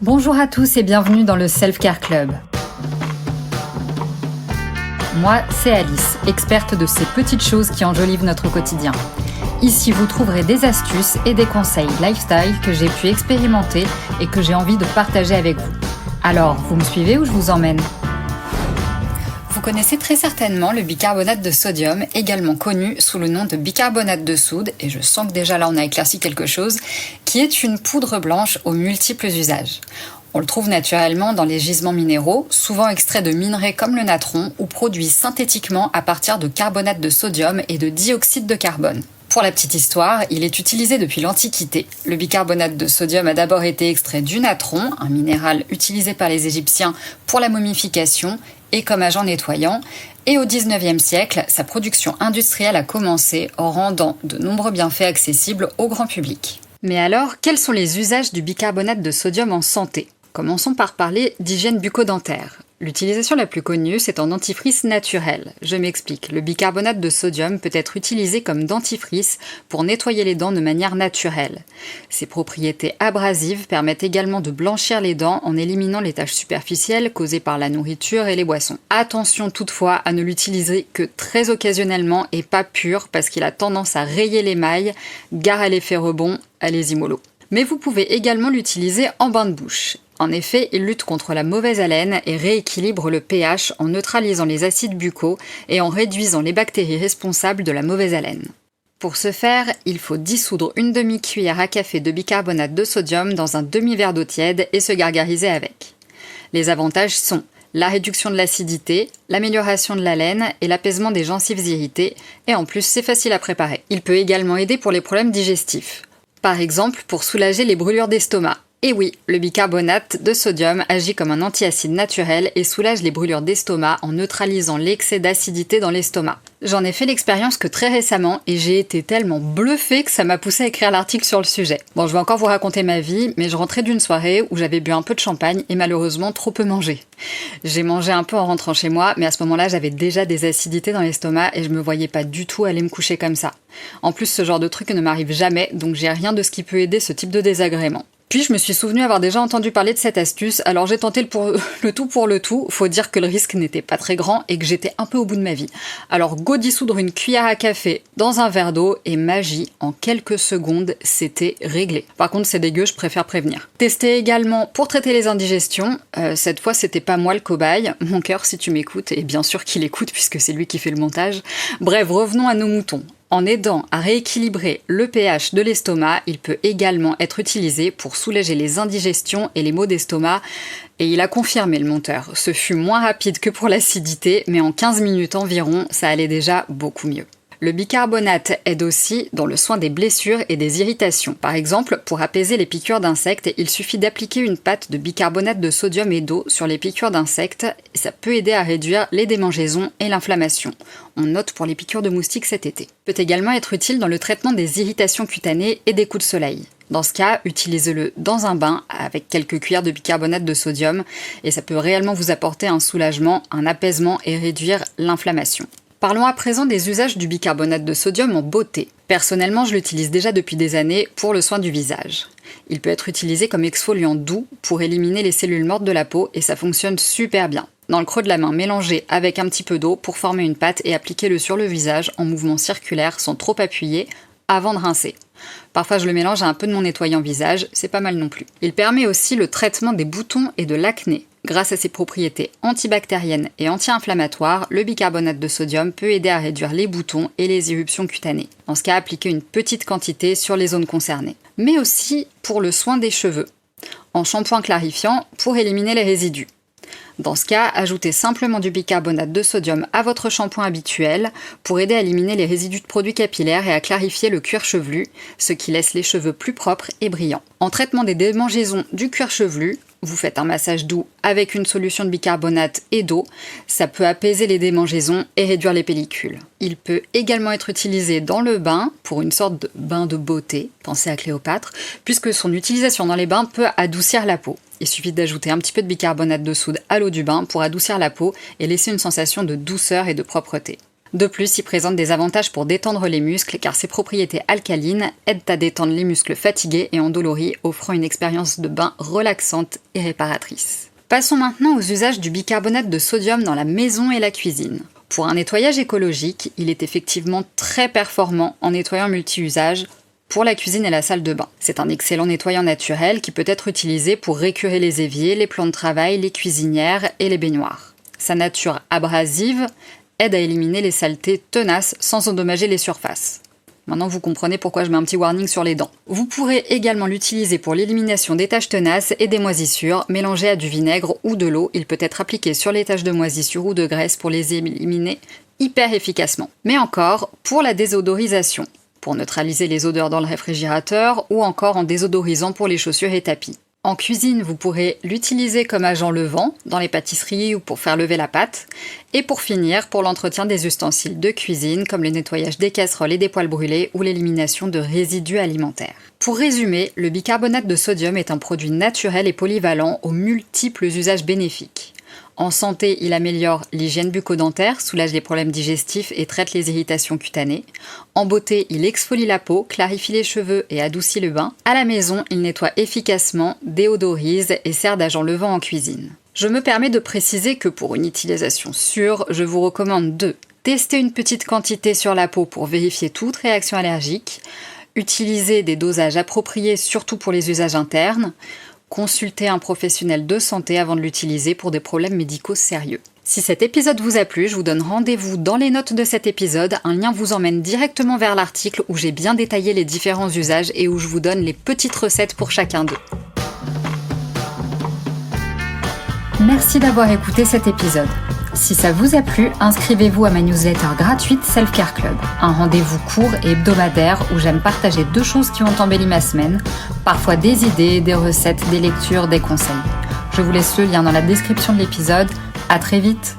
Bonjour à tous et bienvenue dans le Self Care Club. Moi, c'est Alice, experte de ces petites choses qui enjolivent notre quotidien. Ici, vous trouverez des astuces et des conseils lifestyle que j'ai pu expérimenter et que j'ai envie de partager avec vous. Alors, vous me suivez ou je vous emmène ? Vous connaissez très certainement le bicarbonate de sodium, également connu sous le nom de bicarbonate de soude, et je sens que déjà là on a éclairci quelque chose, qui est une poudre blanche aux multiples usages. On le trouve naturellement dans les gisements minéraux, souvent extraits de minerais comme le natron, ou produits synthétiquement à partir de carbonate de sodium et de dioxyde de carbone. Pour la petite histoire, il est utilisé depuis l'Antiquité. Le bicarbonate de sodium a d'abord été extrait du natron, un minéral utilisé par les Égyptiens pour la momification et comme agent nettoyant. Et au XIXe siècle, sa production industrielle a commencé en rendant de nombreux bienfaits accessibles au grand public. Mais alors, quels sont les usages du bicarbonate de sodium en santé ? Commençons par parler d'hygiène bucco-dentaire. L'utilisation la plus connue, c'est en dentifrice naturel. Je m'explique. Le bicarbonate de sodium peut être utilisé comme dentifrice pour nettoyer les dents de manière naturelle. Ses propriétés abrasives permettent également de blanchir les dents en éliminant les taches superficielles causées par la nourriture et les boissons. Attention toutefois à ne l'utiliser que très occasionnellement et pas pur parce qu'il a tendance à rayer l'émail. Gare à l'effet rebond, allez-y mollo. Mais vous pouvez également l'utiliser en bain de bouche. En effet, il lutte contre la mauvaise haleine et rééquilibre le pH en neutralisant les acides buccaux et en réduisant les bactéries responsables de la mauvaise haleine. Pour ce faire, il faut dissoudre une demi-cuillère à café de bicarbonate de sodium dans un demi-verre d'eau tiède et se gargariser avec. Les avantages sont la réduction de l'acidité, l'amélioration de l'haleine et l'apaisement des gencives irritées, et en plus c'est facile à préparer. Il peut également aider pour les problèmes digestifs. Par exemple, pour soulager les brûlures d'estomac. Et oui, le bicarbonate de sodium agit comme un antiacide naturel et soulage les brûlures d'estomac en neutralisant l'excès d'acidité dans l'estomac. J'en ai fait l'expérience que très récemment et j'ai été tellement bluffée que ça m'a poussée à écrire l'article sur le sujet. Bon, je vais encore vous raconter ma vie, mais je rentrais d'une soirée où j'avais bu un peu de champagne et malheureusement trop peu mangé. J'ai mangé un peu en rentrant chez moi, mais à ce moment-là, j'avais déjà des acidités dans l'estomac et je me voyais pas du tout aller me coucher comme ça. En plus, ce genre de truc ne m'arrive jamais, donc j'ai rien de ce qui peut aider ce type de désagrément. Puis je me suis souvenu avoir déjà entendu parler de cette astuce, alors j'ai tenté le tout pour le tout. Faut dire que le risque n'était pas très grand et que j'étais un peu au bout de ma vie. Alors go dissoudre une cuillère à café dans un verre d'eau et magie, en quelques secondes, c'était réglé. Par contre c'est dégueu, je préfère prévenir. Testez également pour traiter les indigestions. Cette fois c'était pas moi le cobaye, mon cœur si tu m'écoutes, et bien sûr qu'il écoute puisque c'est lui qui fait le montage. Bref, revenons à nos moutons. En aidant à rééquilibrer le pH de l'estomac, il peut également être utilisé pour soulager les indigestions et les maux d'estomac. Et il a confirmé le monteur. Ce fut moins rapide que pour l'acidité, mais en 15 minutes environ, ça allait déjà beaucoup mieux. Le bicarbonate aide aussi dans le soin des blessures et des irritations. Par exemple, pour apaiser les piqûres d'insectes, il suffit d'appliquer une pâte de bicarbonate de sodium et d'eau sur les piqûres d'insectes et ça peut aider à réduire les démangeaisons et l'inflammation. On note pour les piqûres de moustiques cet été. Peut également être utile dans le traitement des irritations cutanées et des coups de soleil. Dans ce cas, utilisez-le dans un bain avec quelques cuillères de bicarbonate de sodium et ça peut réellement vous apporter un soulagement, un apaisement et réduire l'inflammation. Parlons à présent des usages du bicarbonate de sodium en beauté. Personnellement, je l'utilise déjà depuis des années pour le soin du visage. Il peut être utilisé comme exfoliant doux pour éliminer les cellules mortes de la peau et ça fonctionne super bien. Dans le creux de la main, mélangez avec un petit peu d'eau pour former une pâte et appliquez-le sur le visage en mouvement circulaire sans trop appuyer avant de rincer. Parfois je le mélange à un peu de mon nettoyant visage, c'est pas mal non plus. Il permet aussi le traitement des boutons et de l'acné. Grâce à ses propriétés antibactériennes et anti-inflammatoires, le bicarbonate de sodium peut aider à réduire les boutons et les éruptions cutanées. Dans ce cas, appliquez une petite quantité sur les zones concernées. Mais aussi pour le soin des cheveux, en shampoing clarifiant pour éliminer les résidus. Dans ce cas, ajoutez simplement du bicarbonate de sodium à votre shampoing habituel pour aider à éliminer les résidus de produits capillaires et à clarifier le cuir chevelu, ce qui laisse les cheveux plus propres et brillants. En traitement des démangeaisons du cuir chevelu, vous faites un massage doux avec une solution de bicarbonate et d'eau, ça peut apaiser les démangeaisons et réduire les pellicules. Il peut également être utilisé dans le bain pour une sorte de bain de beauté, pensez à Cléopâtre, puisque son utilisation dans les bains peut adoucir la peau. Il suffit d'ajouter un petit peu de bicarbonate de soude à l'eau du bain pour adoucir la peau et laisser une sensation de douceur et de propreté. De plus, il présente des avantages pour détendre les muscles car ses propriétés alcalines aident à détendre les muscles fatigués et endoloris, offrant une expérience de bain relaxante et réparatrice. Passons maintenant aux usages du bicarbonate de sodium dans la maison et la cuisine. Pour un nettoyage écologique, il est effectivement très performant en nettoyant multi-usages pour la cuisine et la salle de bain. C'est un excellent nettoyant naturel qui peut être utilisé pour récurer les éviers, les plans de travail, les cuisinières et les baignoires. Sa nature abrasive aide à éliminer les saletés tenaces sans endommager les surfaces. Maintenant, vous comprenez pourquoi je mets un petit warning sur les dents. Vous pourrez également l'utiliser pour l'élimination des taches tenaces et des moisissures. Mélangé à du vinaigre ou de l'eau, il peut être appliqué sur les taches de moisissure ou de graisse pour les éliminer hyper efficacement. Mais encore, pour la désodorisation, pour neutraliser les odeurs dans le réfrigérateur ou encore en désodorisant pour les chaussures et tapis. En cuisine, vous pourrez l'utiliser comme agent levant dans les pâtisseries ou pour faire lever la pâte. Et pour finir, pour l'entretien des ustensiles de cuisine comme le nettoyage des casseroles et des poêles brûlés ou l'élimination de résidus alimentaires. Pour résumer, le bicarbonate de sodium est un produit naturel et polyvalent aux multiples usages bénéfiques. En santé, il améliore l'hygiène bucco-dentaire, soulage les problèmes digestifs et traite les irritations cutanées. En beauté, il exfolie la peau, clarifie les cheveux et adoucit le bain. À la maison, il nettoie efficacement, déodorise et sert d'agent levant en cuisine. Je me permets de préciser que pour une utilisation sûre, je vous recommande de tester une petite quantité sur la peau pour vérifier toute réaction allergique, utiliser des dosages appropriés surtout pour les usages internes, consultez un professionnel de santé avant de l'utiliser pour des problèmes médicaux sérieux. Si cet épisode vous a plu, je vous donne rendez-vous dans les notes de cet épisode. Un lien vous emmène directement vers l'article où j'ai bien détaillé les différents usages et où je vous donne les petites recettes pour chacun d'eux. Merci d'avoir écouté cet épisode. Si ça vous a plu, inscrivez-vous à ma newsletter gratuite Self Care Club, un rendez-vous court et hebdomadaire où j'aime partager 2 choses qui ont embelli ma semaine, parfois des idées, des recettes, des lectures, des conseils. Je vous laisse le lien dans la description de l'épisode. À très vite!